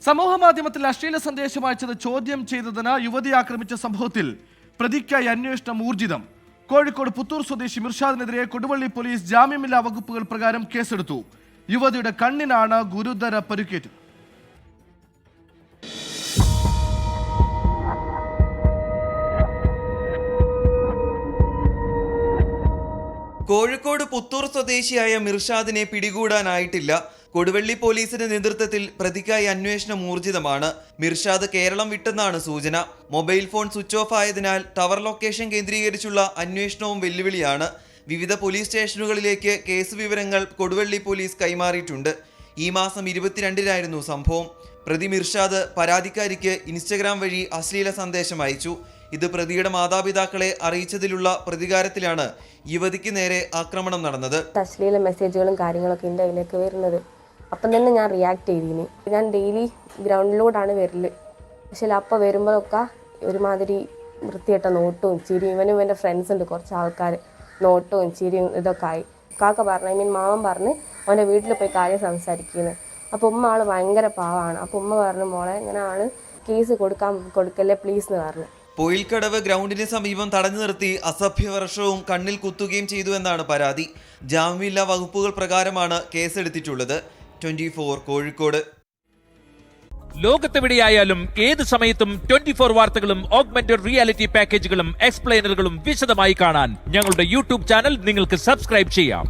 സമൂഹമാധ്യമത്തിൽ അശ്ലീല സന്ദേശം അയച്ചത് ചോദ്യം ചെയ്തതിന് യുവതി ആക്രമിച്ച സംഭവത്തിൽ പ്രതിക്കായി അന്വേഷണം ഊർജിതം. കോഴിക്കോട് പുത്തൂർ സ്വദേശി മിർഷാദിനെതിരെ കൊടുവള്ളി പോലീസ് ജാമ്യമില്ലാ വകുപ്പുകൾ പ്രകാരം കേസെടുത്തു. യുവതിയുടെ കണ്ണിനാണ് ഗുരുതര പരിക്കേറ്റത്. കോഴിക്കോട് പുത്തൂർ സ്വദേശിയായ മിർഷാദിനെ പിടികൂടാനായിട്ടില്ല. കൊടുവള്ളി പോലീസിന്റെ നേതൃത്വത്തിൽ പ്രതിക്കായി അന്വേഷണം ഊർജിതമാണ്. മിർഷാദ് കേരളം വിട്ടെന്നാണ് സൂചന. മൊബൈൽ ഫോൺ സ്വിച്ച് ഓഫ് ആയതിനാൽ ടവർ ലൊക്കേഷൻ കേന്ദ്രീകരിച്ചുള്ള അന്വേഷണവും വെല്ലുവിളിയാണ്. വിവിധ പോലീസ് സ്റ്റേഷനുകളിലേക്ക് കേസ് വിവരങ്ങൾ കൊടുവള്ളി പോലീസ് കൈമാറിയിട്ടുണ്ട്. ഈ മാസം 22-നായിരുന്നു സംഭവം. പ്രതി മിർഷാദ് പരാതിക്കാരിക്ക് ഇൻസ്റ്റഗ്രാം വഴി അശ്ലീല സന്ദേശം അയച്ചു. ഇത് പ്രതിയുടെ മാതാപിതാക്കളെ അറിയിച്ചതിലുള്ള പ്രതികാരത്തിലാണ് യുവതിക്ക് നേരെ ആക്രമണം നടന്നത്. അശ്ലീല മെസ്സേജുകളും കാര്യങ്ങളൊക്കെ എൻ്റെ അതിലേക്ക് വരുന്നത്. അപ്പം തന്നെ ഞാൻ റിയാക്ട് ചെയ്തിനി. ഞാൻ ഡെയിലി ഗ്രൗണ്ടിലൂടെയാണ് വരല്. പക്ഷേ അപ്പോൾ വരുമ്പോഴൊക്കെ ഒരുമാതിരി വൃത്തിയിട്ട നോട്ടും ചിരിയും. ഇവനും എൻ്റെ ഫ്രണ്ട്സ് ഉണ്ട് കുറച്ച് ആൾക്കാർ. നോട്ടും ചിരിയും ഇതൊക്കെ ആയി. കാക്ക പറഞ്ഞു, മാമൻ പറഞ്ഞ് അവൻ്റെ വീട്ടിൽ പോയി കാര്യം സംസാരിക്കുന്നത്. അപ്പോൾ ഉമ്മ ആൾ ഭയങ്കര പാവമാണ്. അപ്പോൾ ഉമ്മ പറഞ്ഞു, മോളെ ഇങ്ങനെയാണ് കേസ് കൊടുക്കല്ലേ പ്ലീസ് എന്ന് പറഞ്ഞു. പൊയിൽക്കടവ് ഗ്രൗണ്ടിന് സമീപം തടഞ്ഞു നിർത്തി അസഭ്യവർഷവും കണ്ണിൽ കുത്തുകയും ചെയ്തു എന്നാണ് പരാതി. ജാമ്യമില്ലാ വകുപ്പുകൾ പ്രകാരമാണ് കേസെടുത്തിട്ടുള്ളത്. 24 കോഴിക്കോട്. ലോകത്തെവിടെയായാലും ഏത് സമയത്തും 24 വാർത്തകളും ഓഗ്മെന്റഡ് റിയാലിറ്റി പാക്കേജുകളും എക്സ്പ്ലെയിനറുകളും വിശദമായി കാണാൻ ഞങ്ങളുടെ യൂട്യൂബ് ചാനൽ നിങ്ങൾക്ക് സബ്സ്ക്രൈബ് ചെയ്യാം.